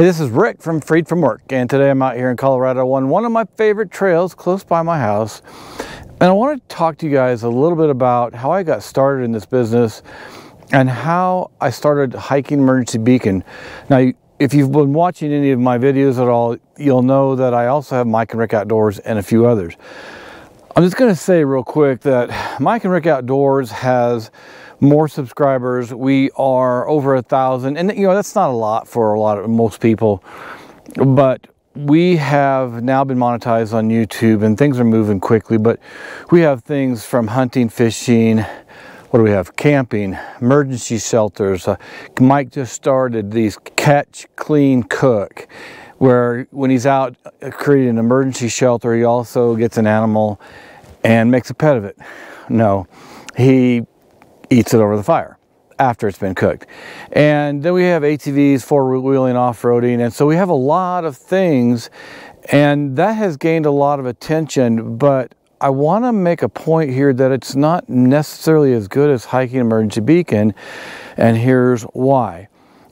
Hey, this is Rick from Freed From Work, and today I'm out here in Colorado on one of my favorite trails close by my house. And I want to talk to you guys a little bit about how I got started in this business and how I started hiking Emergency Beacon. Now, if you've been watching any of my videos at all, you'll know that I also have Mike and Rick Outdoors and a few others. I'm just going to say real quick that Mike and Rick Outdoors has more subscribers. We are over 1,000, and you know, that's not a lot for most people, but we have now been monetized on YouTube and things are moving quickly. But we have things from hunting, fishing, what do we have, camping, emergency shelters. Mike just started these catch, clean, cook, where when he's out creating an emergency shelter, he also gets an animal and makes a pet of it. No, he eats it over the fire after it's been cooked. And then we have ATVs, four-wheeling, off-roading, and so we have a lot of things, and that has gained a lot of attention. But I want to make a point here that it's not necessarily as good as hiking Emergency Beacon, and here's why.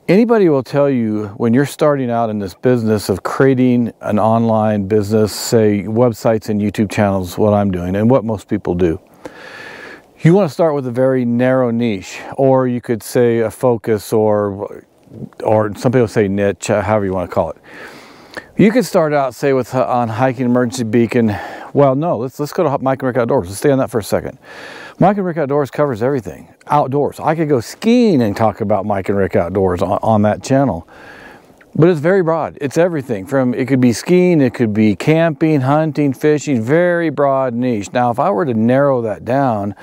Anybody will tell you when you're starting out in this business of creating an online business, say websites and YouTube channels, what I'm doing and what most people do. You want to start with a very narrow niche, or you could say a focus, or some people say niche, however you want to call it. You could start out, say, on hiking Emergency Beacon. Well, no, let's go to Mike and Rick Outdoors. Let's stay on that for a second. Mike and Rick Outdoors covers everything outdoors. I could go skiing and talk about Mike and Rick Outdoors on that channel. But it's very broad. It's everything from, it could be skiing, it could be camping, hunting, fishing, very broad niche. Now, if I were to narrow that down,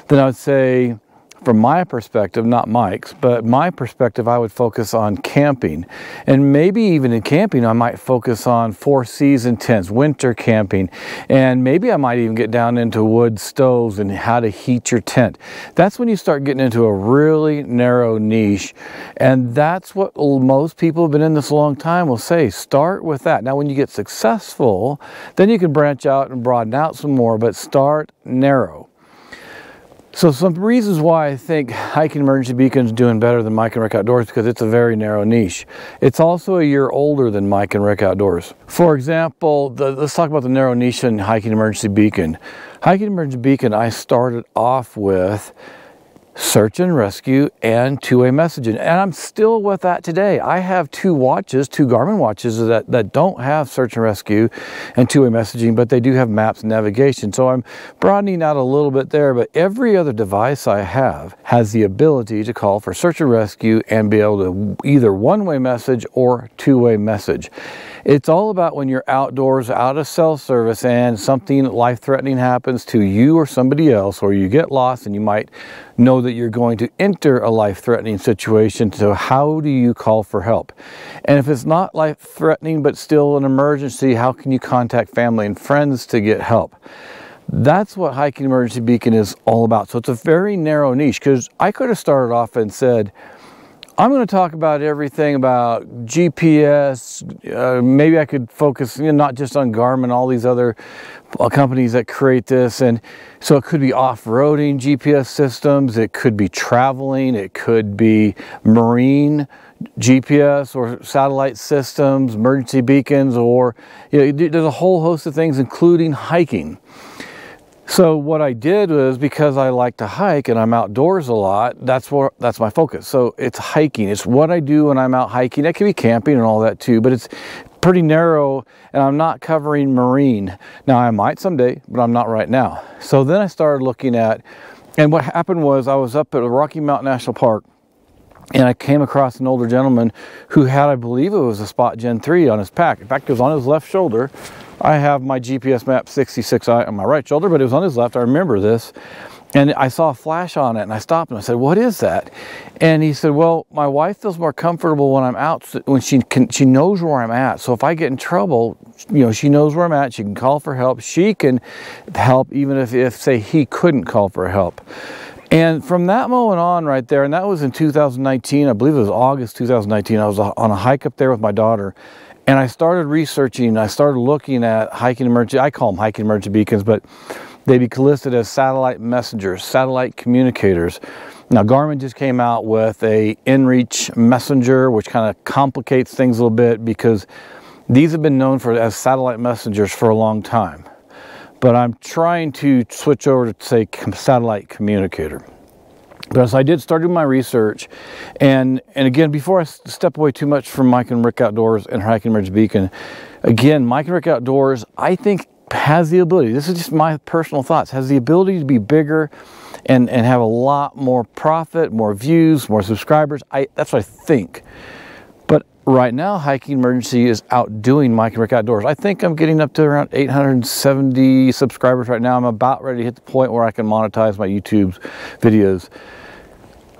then I would say, from my perspective, not Mike's, but my perspective, I would focus on camping. And maybe even in camping, I might focus on four-season tents, winter camping. And maybe I might even get down into wood stoves and how to heat your tent. That's when you start getting into a really narrow niche. And that's what most people who've been in this a long time will say. Start with that. Now, when you get successful, then you can branch out and broaden out some more, but start narrow. So some reasons why I think hiking Emergency Beacon is doing better than Mike and Rick Outdoors, because it's a very narrow niche. It's also a year older than Mike and Rick Outdoors. For example, let's talk about the narrow niche in hiking Emergency Beacon. Hiking Emergency Beacon, I started off with search and rescue and two-way messaging, and I'm still with that today. I have two Garmin watches that don't have search and rescue and two-way messaging, but they do have maps and navigation. So I'm broadening out a little bit there, but every other device I have has the ability to call for search and rescue and be able to either one-way message or two-way message. It's all about when you're outdoors, out of cell service, and something life-threatening happens to you or somebody else, or you get lost and you might know that you're going to enter a life-threatening situation. So how do you call for help? And if it's not life-threatening but still an emergency, how can you contact family and friends to get help? That's what hiking Emergency Beacon is all about. So it's a very narrow niche, because I could have started off and said, I'm going to talk about everything about GPS. Maybe I could focus, not just on Garmin, all these other companies that create this. And so it could be off-roading GPS systems. It could be traveling. It could be marine GPS or satellite systems, emergency beacons, or there's a whole host of things, including hiking. So what I did was, because I like to hike and I'm outdoors a lot, that's my focus. So it's hiking. It's what I do when I'm out hiking. It can be camping and all that too, but it's pretty narrow, and I'm not covering marine. Now, I might someday, but I'm not right now. So then I started looking at, and what happened was I was up at Rocky Mountain National Park, and I came across an older gentleman who had, I believe it was a Spot Gen 3 on his pack. In fact, it was on his left shoulder. I have my GPS map 66i on my right shoulder, but it was on his left. I remember this. And I saw a flash on it, and I stopped and I said, "What is that?" And he said, "Well, my wife feels more comfortable when I'm out, when she knows where I'm at. So if I get in trouble, she knows where I'm at. She can call for help. She can help even if say he couldn't call for help." And from that moment on right there, and that was in 2019, I believe it was August 2019, I was on a hike up there with my daughter. And I started researching, I started looking at hiking emergency, I call them hiking emergency beacons, but they'd be listed as satellite messengers, satellite communicators. Now Garmin just came out with a inReach messenger, which kind of complicates things a little bit because these have been known as satellite messengers for a long time. But I'm trying to switch over to, say, satellite communicator. But as I did start doing my research, and again, before I step away too much from Mike and Rick Outdoors and Hiking Emergency Beacon, again, Mike and Rick Outdoors, I think has the ability, this is just my personal thoughts, has the ability to be bigger and have a lot more profit, more views, more subscribers. That's what I think. But right now, Hiking Emergency is outdoing Mike and Rick Outdoors. I think I'm getting up to around 870 subscribers right now. I'm about ready to hit the point where I can monetize my YouTube videos.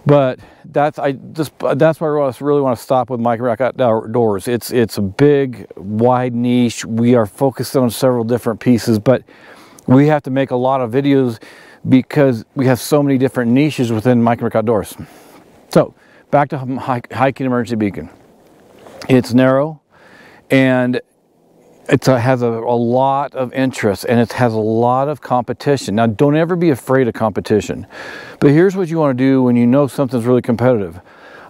But that's why I really want to stop with Mike and Rick Outdoors. It's a big, wide niche. We are focused on several different pieces, but we have to make a lot of videos because we have so many different niches within Mike and Rick Outdoors. So back to Hiking Emergency Beacon. It's narrow, and it has a lot of interest, and it has a lot of competition. Now, don't ever be afraid of competition. But here's what you want to do when you know something's really competitive.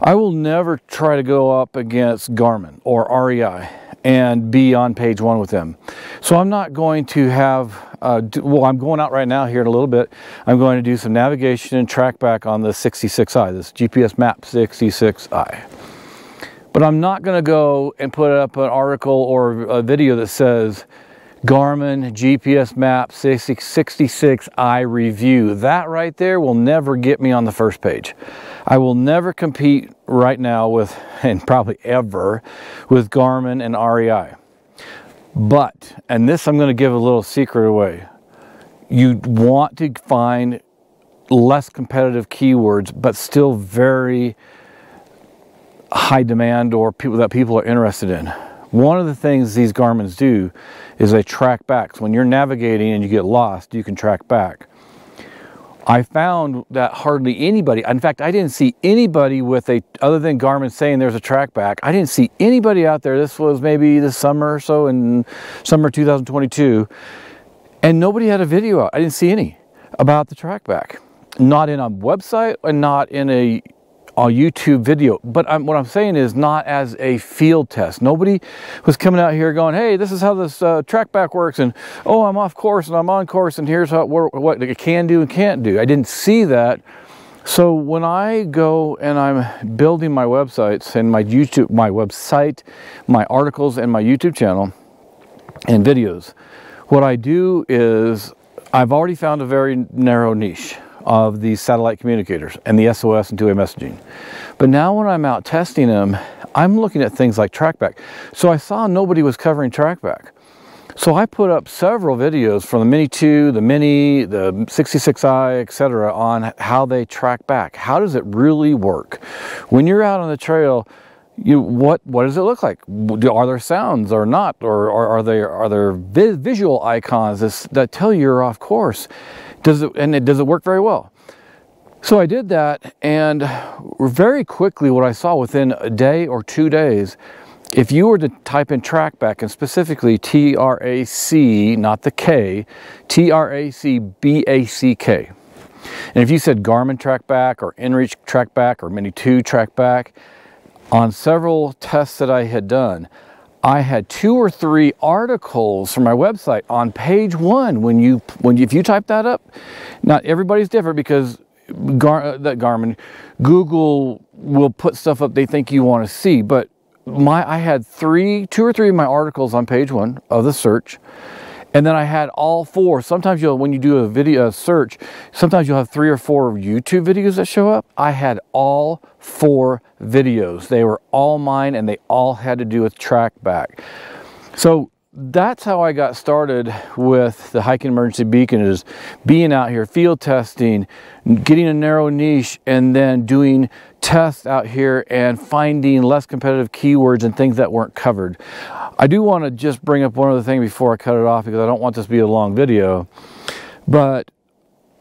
I will never try to go up against Garmin or REI and be on page one with them. So I'm not going to have, well, I'm going out right now here in a little bit. I'm going to do some navigation and track back on the 66i, this GPS Map 66i. But I'm not going to go and put up an article or a video that says Garmin GPS Map 66i review. That right there will never get me on the first page. I will never compete right now with, and probably ever, with Garmin and REI. But, and this I'm going to give a little secret away, you want to find less competitive keywords, but still very high demand or people that people are interested in. One of the things these Garmins do is they track back. So when you're navigating and you get lost, you can track back. I found that hardly anybody, in fact, I didn't see anybody with other than Garmin saying there's a track back, I didn't see anybody out there. This was maybe this summer or so, in summer 2022, and nobody had a video out. I didn't see any about the track back. Not in a website and not in a YouTube video. But what I'm saying is not as a field test. Nobody was coming out here going, hey, this is how this track back works, and oh, I'm off course and I'm on course, and here's how what it can do and can't do. I didn't see that. So when I go and I'm building my websites and my website, my articles and my YouTube channel and videos, what I do is I've already found a very narrow niche of these satellite communicators and the SOS and two-way messaging. But now when I'm out testing them, I'm looking at things like trackback. So I saw nobody was covering trackback. So I put up several videos from the Mini 2, the Mini, the 66i, etc. on how they track back. How does it really work? When you're out on the trail, what does it look like? Are there sounds or not? Or are there visual icons that tell you you're off course? Does it work very well? So I did that, and very quickly what I saw within a day or 2 days, if you were to type in trackback, and specifically T-R-A-C, not the K, T-R-A-C-B-A-C-K. And if you said Garmin trackback or inReach trackback or Mini 2 trackback, on several tests that I had done, I had 2 or 3 articles from my website on page 1. If you type that up, not everybody's different because Garmin, Google will put stuff up they think you want to see. But I had 2 or 3 of my articles on page 1 of the search, and then I had all 4. Sometimes when you do a video search, sometimes you'll have 3 or 4 YouTube videos that show up. I had all 4 videos. They were all mine, and they all had to do with trackback. So that's how I got started with the Hiking Emergency Beacon, is being out here, field testing, getting a narrow niche, and then doing tests out here and finding less competitive keywords and things that weren't covered. I do want to just bring up one other thing before I cut it off, because I don't want this to be a long video, but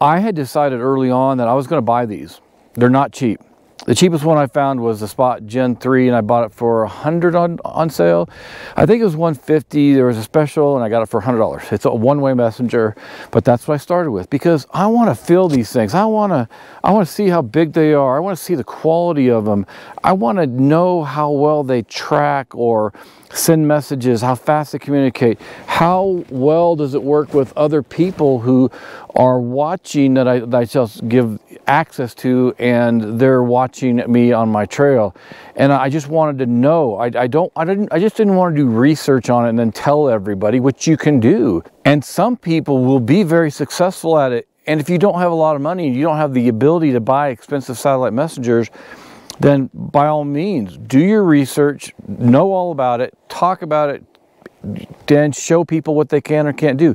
I had decided early on that I was going to buy these. They're not cheap. The cheapest one I found was the Spot Gen 3, and I bought it for $100 on sale. I think it was $150. There was a special, and I got it for $100. It's a one-way messenger, but that's what I started with because I want to feel these things. I want to see how big they are. I want to see the quality of them. I want to know how well they track or send messages, how fast they communicate, how well does it work with other people who are watching that I just give access to, and they're watching me on my trail. And I just wanted to know. I just didn't want to do research on it and then tell everybody, which you can do. And some people will be very successful at it. And if you don't have a lot of money and you don't have the ability to buy expensive satellite messengers, then by all means, do your research, know all about it, talk about it, then show people what they can or can't do.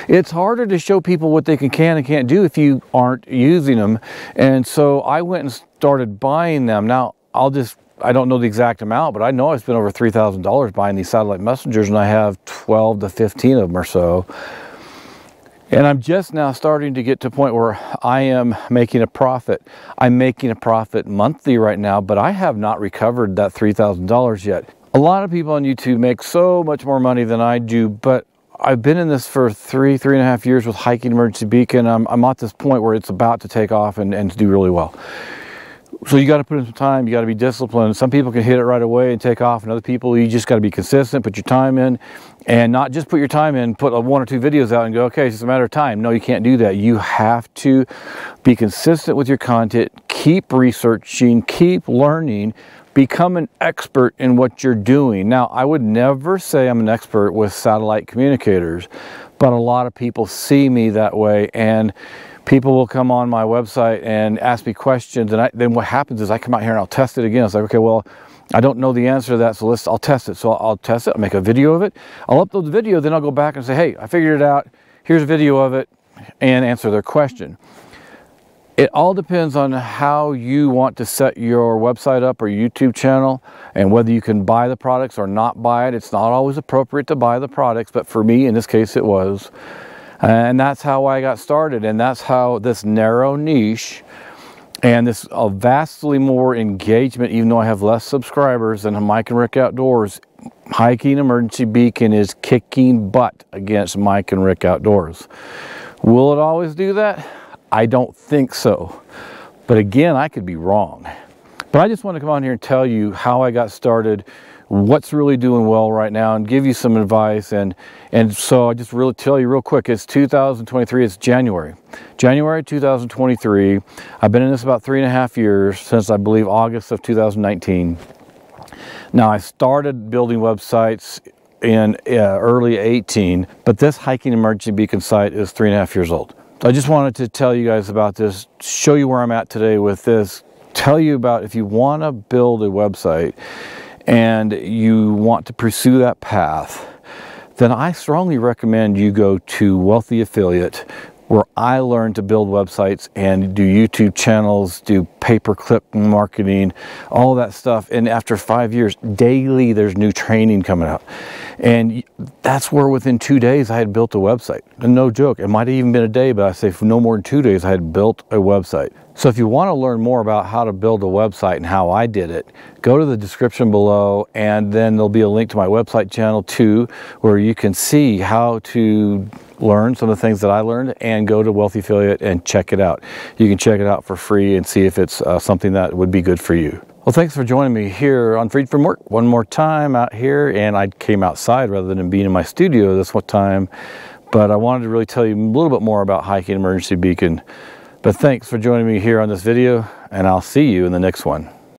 It's harder to show people what they can and can't do if you aren't using them. And so I went and started buying them. Now, I don't know the exact amount, but I know I spent over $3,000 buying these satellite messengers, and I have 12 to 15 of them or so. And I'm just now starting to get to a point where I am making a profit. I'm making a profit monthly right now, but I have not recovered that $3,000 yet. A lot of people on YouTube make so much more money than I do, but I've been in this for three and a half years with Hiking Emergency Beacon. I'm at this point where it's about to take off and to do really well. So you got to put in some time, you got to be disciplined. Some people can hit it right away and take off, and other people, you just got to be consistent, put your time in, and not just put your time in, put 1 or 2 videos out and go, okay, it's just a matter of time. No, you can't do that. You have to be consistent with your content, keep researching, keep learning, become an expert in what you're doing. Now, I would never say I'm an expert with satellite communicators, but a lot of people see me that way, and people will come on my website and ask me questions, and then what happens is I come out here and I'll test it again. It's like, okay, well, I don't know the answer to that, so I'll test it. So I'll test it, I'll make a video of it, I'll upload the video, then I'll go back and say, hey, I figured it out, here's a video of it, and answer their question. It all depends on how you want to set your website up or YouTube channel, and whether you can buy the products or not buy it. It's not always appropriate to buy the products, but for me, in this case, it was. And that's how I got started, and that's how this narrow niche and this vastly more engagement, even though I have less subscribers than Mike and Rick Outdoors, Hiking Emergency Beacon is kicking butt against Mike and Rick Outdoors. Will it always do that? I don't think so. But again, I could be wrong. But I just want to come on here and tell you how I got started, what's really doing well right now, and give you some advice. And so I just really tell you real quick, it's 2023, it's January 2023. I've been in this about 3.5 years, since I believe August of 2019. Now, I started building websites in early 18, but this Hiking Emergency Beacon site is 3.5 years old. I just wanted to tell you guys about this, show you where I'm at today with this, tell you about if you want to build a website and you want to pursue that path, then I strongly recommend you go to Wealthy Affiliate, where I learned to build websites and do YouTube channels, do pay-per-click marketing, all that stuff. And after 5 years, daily there's new training coming out. And that's where within 2 days I had built a website. And no joke, it might have even been a day, but I say for no more than 2 days I had built a website. So if you want to learn more about how to build a website and how I did it, go to the description below, and then there'll be a link to my website channel too, where you can see how to learn some of the things that I learned, and go to Wealthy Affiliate and check it out. You can check it out for free and see if it's something that would be good for you. Well, thanks for joining me here on Freed From Work one more time out here, and I came outside rather than being in my studio this one time, but I wanted to really tell you a little bit more about Hiking Emergency Beacon. But thanks for joining me here on this video, and I'll see you in the next one.